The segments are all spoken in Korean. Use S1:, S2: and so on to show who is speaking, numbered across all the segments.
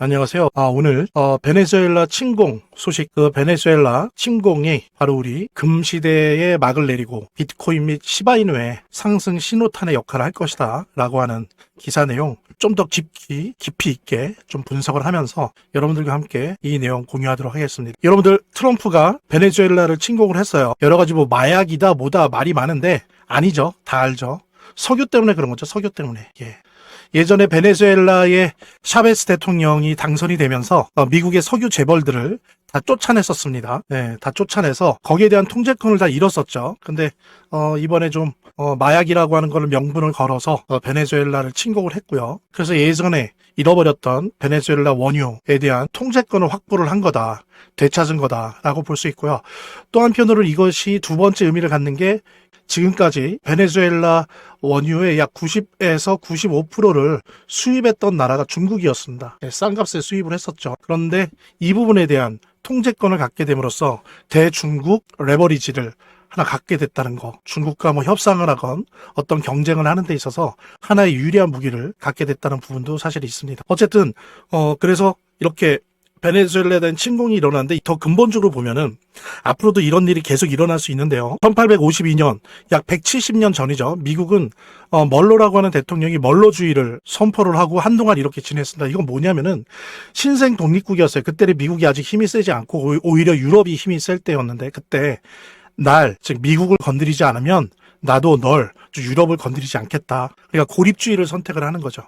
S1: 안녕하세요. 오늘 베네수엘라 침공 소식, 베네수엘라 침공이 바로 우리 금시대에 막을 내리고 비트코인 및 시바이누의 상승 신호탄의 역할을 할 것이다 라고 하는 기사 내용 좀 더 깊이 있게 좀 분석을 하면서 여러분들과 함께 이 내용 공유하도록 하겠습니다. 여러분들, 트럼프가 베네수엘라를 침공을 했어요. 여러 가지 마약이다 뭐다 말이 많은데 아니죠. 다 알죠. 석유 때문에 그런 거죠. 석유 때문에. 예전에 베네수엘라의 샤베스 대통령이 당선이 되면서 미국의 석유 재벌들을 다 쫓아냈었습니다. 다 쫓아내서 거기에 대한 통제권을 다 잃었었죠. 근데 이번에 좀 마약이라고 하는 거를 명분을 걸어서 베네수엘라를 침공을 했고요. 그래서 예전에 잃어버렸던 베네수엘라 원유에 대한 통제권을 확보를 한 거다. 되찾은 거다라고 볼 수 있고요. 또 한편으로는 이것이 두 번째 의미를 갖는 게 지금까지 베네수엘라 원유의 약 90에서 95%를 수입했던 나라가 중국이었습니다. 싼 값에 수입을 했었죠. 그런데 이 부분에 대한 통제권을 갖게 됨으로써 대중국 레버리지를 하나 갖게 됐다는 거. 중국과 협상을 하건 어떤 경쟁을 하는 데 있어서 하나의 유리한 무기를 갖게 됐다는 부분도 사실 있습니다. 어쨌든 그래서 이렇게 베네수엘라에 대한 침공이 일어났는데 더 근본적으로 보면은 앞으로도 이런 일이 계속 일어날 수 있는데요. 1852년 약 170년 전이죠. 미국은 멀로라고 하는 대통령이 멀로주의를 선포를 하고 한동안 이렇게 지냈습니다. 이건 뭐냐면은 신생 독립국이었어요. 그때는 미국이 아직 힘이 세지 않고 오히려 유럽이 힘이 셀 때였는데 그때 즉 미국을 건드리지 않으면 나도 널 유럽을 건드리지 않겠다. 그러니까 고립주의를 선택을 하는 거죠.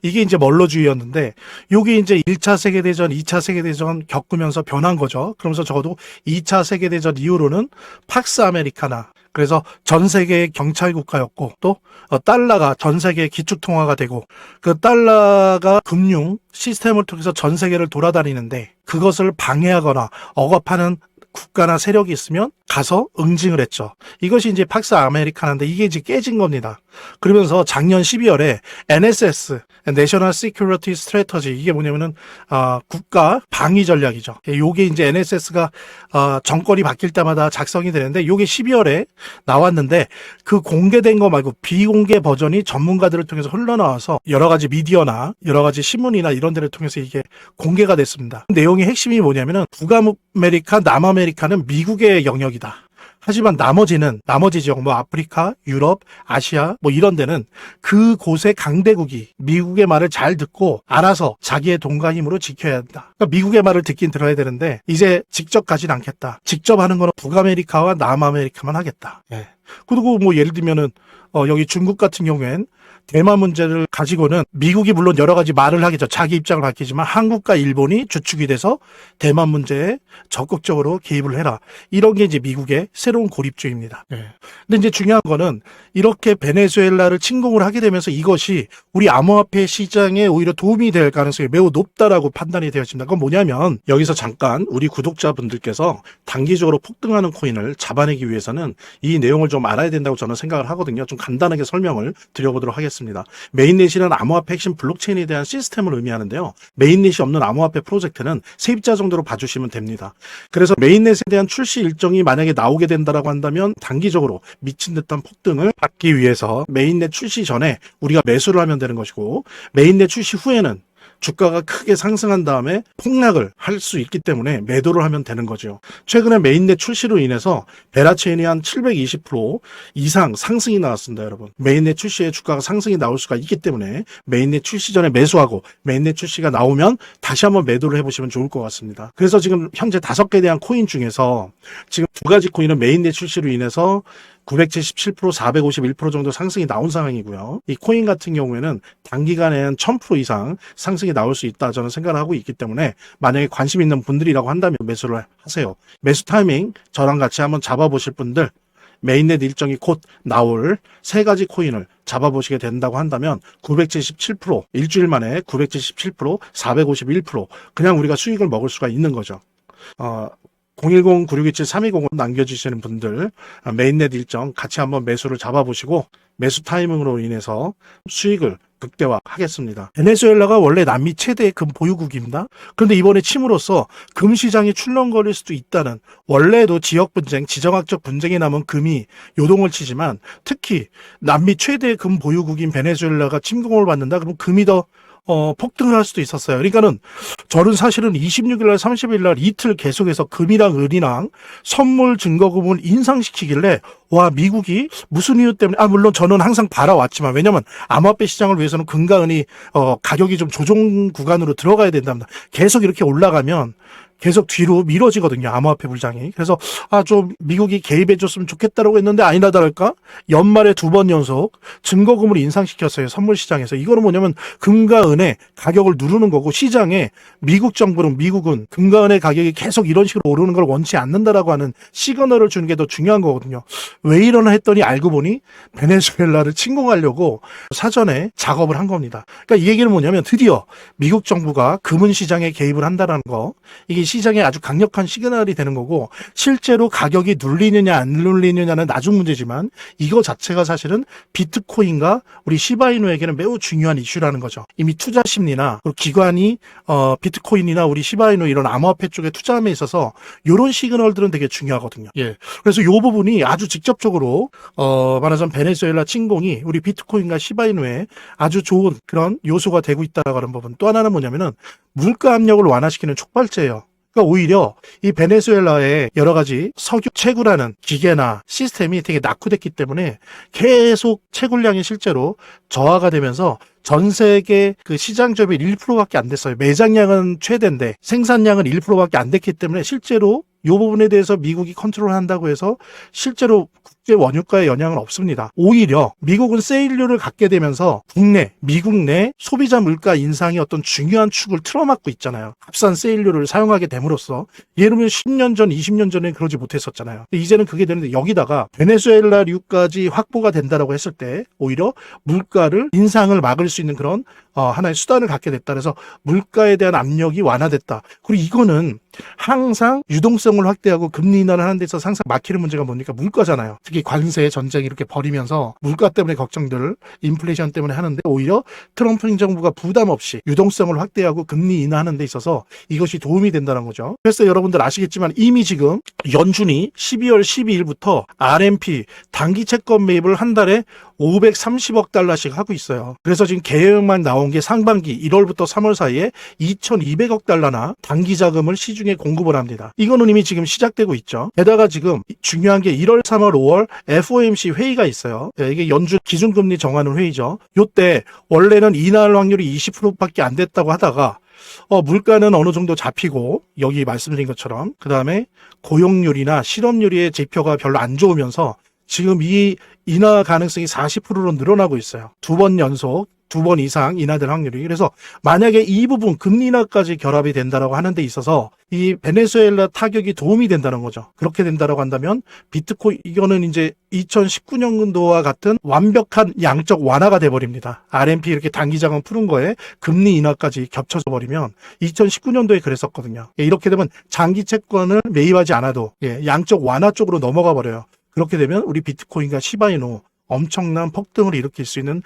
S1: 이게 이제 멀로주의였는데 요게 이제 1차 세계대전, 2차 세계대전 겪으면서 변한 거죠. 그러면서 적어도 2차 세계대전 이후로는 팍스 아메리카나, 그래서 전 세계의 경찰 국가였고 또 달러가 전 세계의 기축통화가 되고 그 달러가 금융 시스템을 통해서 전 세계를 돌아다니는데 그것을 방해하거나 억압하는 국가나 세력이 있으면 가서 응징을 했죠. 이것이 이제 팍스 아메리카나인데 이게 이제 깨진 겁니다. 그러면서 작년 12월에 NSS, National Security Strategy, 이게 뭐냐면은 국가 방위 전략이죠. 요게 이제 NSS가 정권이 바뀔 때마다 작성이 되는데 요게 12월에 나왔는데 그 공개된 거 말고 비공개 버전이 전문가들을 통해서 흘러나와서 여러 가지 미디어나 여러 가지 신문이나 이런 데를 통해서 이게 공개가 됐습니다. 내용의 핵심이 뭐냐면은 북아메리카, 남아메리카는 미국의 영역이다. 하지만 나머지 지역, 아프리카, 유럽, 아시아, 이런 데는 그곳의 강대국이 미국의 말을 잘 듣고 알아서 자기의 돈과 힘으로 지켜야 한다. 그러니까 미국의 말을 듣긴 들어야 되는데 이제 직접 가진 않겠다. 직접 하는 거는 북아메리카와 남아메리카만 하겠다. 그리고 예를 들면은 여기 중국 같은 경우엔 대만 문제를 가지고는 미국이 물론 여러 가지 말을 하겠죠. 자기 입장을 밝히지만 한국과 일본이 주축이 돼서 대만 문제에 적극적으로 개입을 해라. 이런 게 이제 미국의 새로운 고립주의입니다. 근데 이제 중요한 거는 이렇게 베네수엘라를 침공을 하게 되면서 이것이 우리 암호화폐 시장에 오히려 도움이 될 가능성이 매우 높다라고 판단이 되었습니다. 그건 뭐냐면 여기서 잠깐 우리 구독자분들께서 단기적으로 폭등하는 코인을 잡아내기 위해서는 이 내용을 좀 알아야 된다고 저는 생각을 하거든요. 좀 간단하게 설명을 드려보도록 하겠습니다. 메인넷이라는 암호화폐 핵심 블록체인에 대한 시스템을 의미하는데요. 메인넷이 없는 암호화폐 프로젝트는 세입자 정도로 봐주시면 됩니다. 그래서 메인넷에 대한 출시 일정이 만약에 나오게 된다라고 한다면 단기적으로 미친 듯한 폭등을 받기 위해서 메인넷 출시 전에 우리가 매수를 하면 되는 것이고 메인넷 출시 후에는 주가가 크게 상승한 다음에 폭락을 할 수 있기 때문에 매도를 하면 되는 거죠. 최근에 메인넷 출시로 인해서 베라체인이 한 720% 이상 상승이 나왔습니다, 여러분. 메인넷 출시에 주가가 상승이 나올 수가 있기 때문에 메인넷 출시 전에 매수하고 메인넷 출시가 나오면 다시 한번 매도를 해보시면 좋을 것 같습니다. 그래서 지금 현재 5개에 대한 코인 중에서 지금 2가지 코인은 메인넷 출시로 인해서 977%, 451% 정도 상승이 나온 상황이고요. 이 코인 같은 경우에는 단기간에 한 1000% 이상 상승이 나올 수 있다 저는 생각을 하고 있기 때문에 만약에 관심 있는 분들이라고 한다면 매수를 하세요. 매수 타이밍 저랑 같이 한번 잡아보실 분들, 메인넷 일정이 곧 나올 3가지 코인을 잡아보시게 된다고 한다면 977%, 일주일 만에 977%, 451% 그냥 우리가 수익을 먹을 수가 있는 거죠. 010-9627-3205 남겨주시는 분들 메인넷 일정 같이 한번 매수를 잡아보시고 매수 타이밍으로 인해서 수익을 극대화하겠습니다. 베네수엘라가 원래 남미 최대의 금 보유국입니다. 그런데 이번에 침으로써 금 시장이 출렁거릴 수도 있다는, 원래도 지역 분쟁, 지정학적 분쟁에 남은 금이 요동을 치지만 특히 남미 최대의 금 보유국인 베네수엘라가 침공을 받는다? 그럼 금이 더 폭등을 할 수도 있었어요. 그러니까는 저는 사실은 26일 날 30일 날 이틀 계속해서 금이랑 은이랑 선물 증거금을 인상시키길래 와, 미국이 무슨 이유 때문에, 물론 저는 항상 바라왔지만, 왜냐면 암호화폐 시장을 위해서는 금과 은이 가격이 좀 조정 구간으로 들어가야 된답니다. 계속 이렇게 올라가면 계속 뒤로 미뤄지거든요, 암호화폐 불장이. 그래서 좀 미국이 개입해줬으면 좋겠다라고 했는데 아니나 다를까 연말에 2번 연속 증거금을 인상시켰어요, 선물 시장에서. 이거는 뭐냐면 금과 은의 가격을 누르는 거고, 시장에 미국은 금과 은의 가격이 계속 이런 식으로 오르는 걸 원치 않는다라고 하는 시그널을 주는 게 더 중요한 거거든요. 왜 이러나 했더니 알고 보니 베네수엘라를 침공하려고 사전에 작업을 한 겁니다. 그러니까 이 얘기는 뭐냐면 드디어 미국 정부가 금은 시장에 개입을 한다라는 거, 이게 시장에 아주 강력한 시그널이 되는 거고, 실제로 가격이 눌리느냐 안 눌리느냐는 나중 문제지만 이거 자체가 사실은 비트코인과 우리 시바이누에게는 매우 중요한 이슈라는 거죠. 이미 투자 심리나 기관이 비트코인이나 우리 시바이누 이런 암호화폐 쪽에 투자함에 있어서 이런 시그널들은 되게 중요하거든요. 예. 그래서 이 부분이 아주 직접적으로 말하자면 베네수엘라 침공이 우리 비트코인과 시바이누에 아주 좋은 그런 요소가 되고 있다라고 하는 부분. 또 하나는 뭐냐면은 물가 압력을 완화시키는 촉발제예요. 그러니까 오히려 이 베네수엘라의 여러 가지 석유 채굴하는 기계나 시스템이 되게 낙후됐기 때문에 계속 채굴량이 실제로 저하가 되면서 전 세계 그 시장 점유율 1%밖에 안 됐어요. 매장량은 최대인데 생산량은 1%밖에 안 됐기 때문에 실제로 이 부분에 대해서 미국이 컨트롤한다고 해서 실제로 국제 원유가에 영향은 없습니다. 오히려 미국은 세일료를 갖게 되면서 미국 내 소비자 물가 인상이 어떤 중요한 축을 틀어막고 있잖아요. 값싼 세일료를 사용하게 됨으로써, 예를 들면 10년 전, 20년 전에 그러지 못했었잖아요. 이제는 그게 되는데, 여기다가 베네수엘라류까지 확보가 된다라고 했을 때 오히려 물가를 인상을 막을 수 있는 그런 하나의 수단을 갖게 됐다. 그래서 물가에 대한 압력이 완화됐다. 그리고 이거는 항상 유동성을 확대하고 금리 인하를 하는 데 있어서 항상 막히는 문제가 뭡니까? 물가잖아요. 특히 관세 전쟁 이렇게 벌이면서 물가 때문에 걱정들, 인플레이션 때문에 하는데, 오히려 트럼프 행정부가 부담 없이 유동성을 확대하고 금리 인하하는 데 있어서 이것이 도움이 된다는 거죠. 그래서 여러분들 아시겠지만 이미 지금 연준이 12월 12일부터 RMP 단기 채권 매입을 한 달에 530억 달러씩 하고 있어요. 그래서 지금 계획만 나온 게 상반기 1월부터 3월 사이에 2,200억 달러나 단기 자금을 시중에 공급을 합니다. 이거는 이미 지금 시작되고 있죠. 게다가 지금 중요한 게 1월, 3월, 5월 FOMC 회의가 있어요. 이게 연준 기준금리 정하는 회의죠. 요때 원래는 인하할 확률이 20%밖에 안 됐다고 하다가 물가는 어느 정도 잡히고, 여기 말씀드린 것처럼 그 다음에 고용률이나 실업률의 지표가 별로 안 좋으면서 지금 이 인하 가능성이 40%로 늘어나고 있어요. 2번 연속, 2번 이상 인하될 확률이. 그래서 만약에 이 부분 금리 인하까지 결합이 된다라고 하는 데 있어서 이 베네수엘라 타격이 도움이 된다는 거죠. 그렇게 된다라고 한다면 비트코인, 이거는 이제 2019년도와 같은 완벽한 양적 완화가 돼버립니다. RMP 이렇게 단기 자금 푸는 거에 금리 인하까지 겹쳐져 버리면 2019년도에 그랬었거든요. 이렇게 되면 장기 채권을 매입하지 않아도 양적 완화 쪽으로 넘어가 버려요. 그렇게 되면 우리 비트코인과 시바이누 엄청난 폭등을 일으킬 수 있는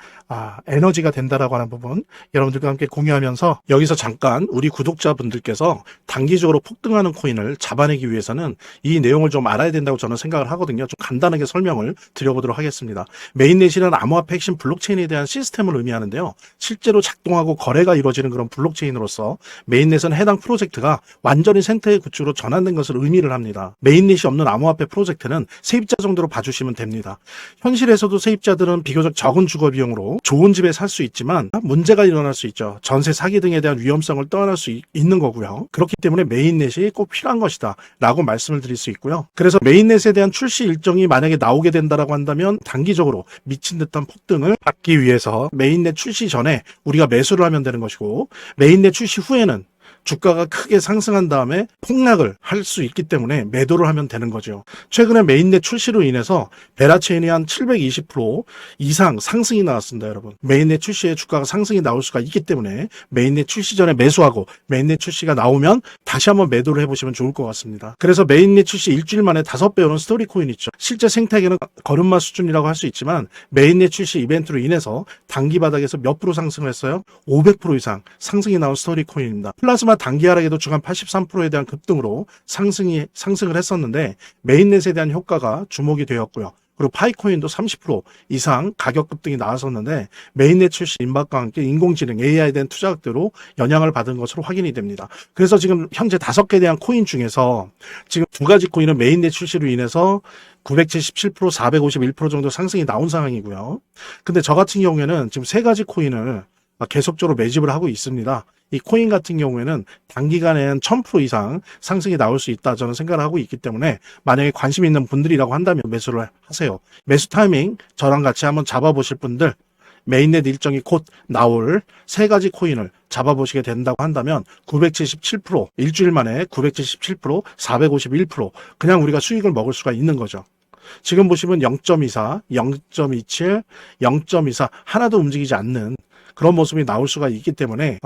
S1: 에너지가 된다라고 하는 부분, 여러분들과 함께 공유하면서, 여기서 잠깐 우리 구독자분들께서 단기적으로 폭등하는 코인을 잡아내기 위해서는 이 내용을 좀 알아야 된다고 저는 생각을 하거든요. 좀 간단하게 설명을 드려보도록 하겠습니다. 메인넷이라는 암호화폐 핵심 블록체인에 대한 시스템을 의미하는데요. 실제로 작동하고 거래가 이루어지는 그런 블록체인으로서 메인넷은 해당 프로젝트가 완전히 생태계 구축으로 전환된 것을 의미를 합니다. 메인넷이 없는 암호화폐 프로젝트는 세입자 정도로 봐주시면 됩니다. 현실에서 세입자들은 비교적 적은 주거 비용으로 좋은 집에 살 수 있지만 문제가 일어날 수 있죠. 전세 사기 등에 대한 위험성을 떠안을 수 있는 거고요. 그렇기 때문에 메인넷이 꼭 필요한 것이다 라고 말씀을 드릴 수 있고요. 그래서 메인넷에 대한 출시 일정이 만약에 나오게 된다라고 한다면 단기적으로 미친 듯한 폭등을 받기 위해서 메인넷 출시 전에 우리가 매수를 하면 되는 것이고, 메인넷 출시 후에는 주가가 크게 상승한 다음에 폭락을 할 수 있기 때문에 매도를 하면 되는 거죠. 최근에 메인넷 출시로 인해서 베라체인이 한 720% 이상 상승이 나왔습니다, 여러분. 메인넷 출시에 주가가 상승이 나올 수가 있기 때문에 메인넷 출시 전에 매수하고, 메인넷 출시가 나오면 다시 한번 매도를 해보시면 좋을 것 같습니다. 그래서 메인넷 출시 일주일 만에 5배 오는 스토리 코인 있죠. 실제 생태계는 걸음마 수준이라고 할 수 있지만 메인넷 출시 이벤트로 인해서 단기 바닥에서 몇 프로 상승을 했어요? 500% 이상 상승이 나온 스토리 코인입니다. 플라스마 단기 하락에도 주간 83%에 대한 급등으로 상승을 했었는데 메인넷에 대한 효과가 주목이 되었고요. 그리고 파이코인도 30% 이상 가격 급등이 나왔었는데 메인넷 출시 임박과 함께 인공지능 AI에 대한 투자額대로 영향을 받은 것으로 확인이 됩니다. 그래서 지금 현재 5개 대한 코인 중에서 지금 2가지 코인은 메인넷 출시로 인해서 977%, 451% 정도 상승이 나온 상황이고요. 근데 저 같은 경우에는 지금 3가지 코인을 계속적으로 매집을 하고 있습니다. 이 코인 같은 경우에는 단기간에 1000% 이상 상승이 나올 수 있다 저는 생각을 하고 있기 때문에 만약에 관심 있는 분들이라고 한다면 매수를 하세요. 매수 타이밍 저랑 같이 한번 잡아보실 분들 메인넷 일정이 곧 나올 3가지 코인을 잡아보시게 된다고 한다면 977%, 일주일 만에 977%, 451% 그냥 우리가 수익을 먹을 수가 있는 거죠. 지금 보시면 0.24, 0.27, 0.24 하나도 움직이지 않는 그런 모습이 나올 수가 있기 때문에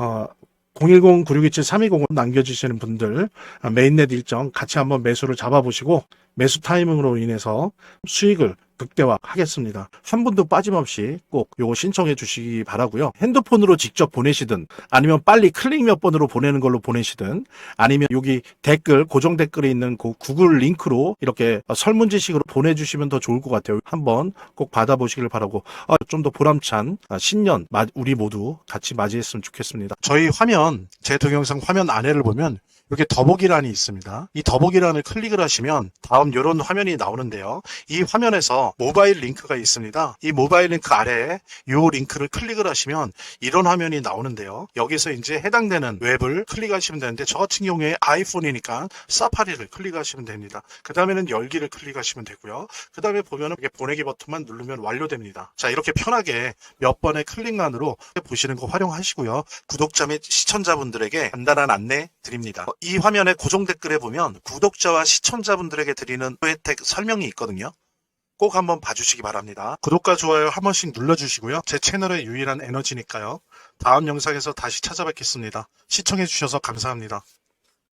S1: 010-9627-320으로 남겨주시는 분들 메인넷 일정 같이 한번 매수를 잡아보시고 매수 타이밍으로 인해서 수익을 극대화하겠습니다. 한 분도 빠짐없이 꼭 요거 신청해 주시기 바라고요. 핸드폰으로 직접 보내시든 아니면 빨리 클릭 몇 번으로 보내는 걸로 보내시든 아니면 여기 댓글 고정 댓글에 있는 그 구글 링크로 이렇게 설문지식으로 보내주시면 더 좋을 것 같아요. 한번 꼭 받아보시길 바라고 좀 더 보람찬 신년 우리 모두 같이 맞이했으면 좋겠습니다. 저희 화면 제 동영상 화면 아래를 보면 이렇게 더보기란이 있습니다. 이 더보기란을 클릭을 하시면 다음 이런 화면이 나오는데요. 이 화면에서 모바일 링크가 있습니다. 이 모바일 링크 아래에 이 링크를 클릭을 하시면 이런 화면이 나오는데요. 여기서 이제 해당되는 웹을 클릭하시면 되는데 저 같은 경우에 아이폰이니까 사파리를 클릭하시면 됩니다. 그 다음에는 열기를 클릭하시면 되고요. 그 다음에 보면은 이렇게 보내기 버튼만 누르면 완료됩니다. 자, 이렇게 편하게 몇 번의 클릭만으로 보시는 거 활용하시고요. 구독자 및 시청자분들에게 간단한 안내 드립니다. 이 화면의 고정 댓글에 보면 구독자와 시청자분들에게 드리는 혜택 설명이 있거든요. 꼭 한번 봐주시기 바랍니다. 구독과 좋아요 한 번씩 눌러주시고요. 제 채널의 유일한 에너지니까요. 다음 영상에서 다시 찾아뵙겠습니다. 시청해주셔서 감사합니다.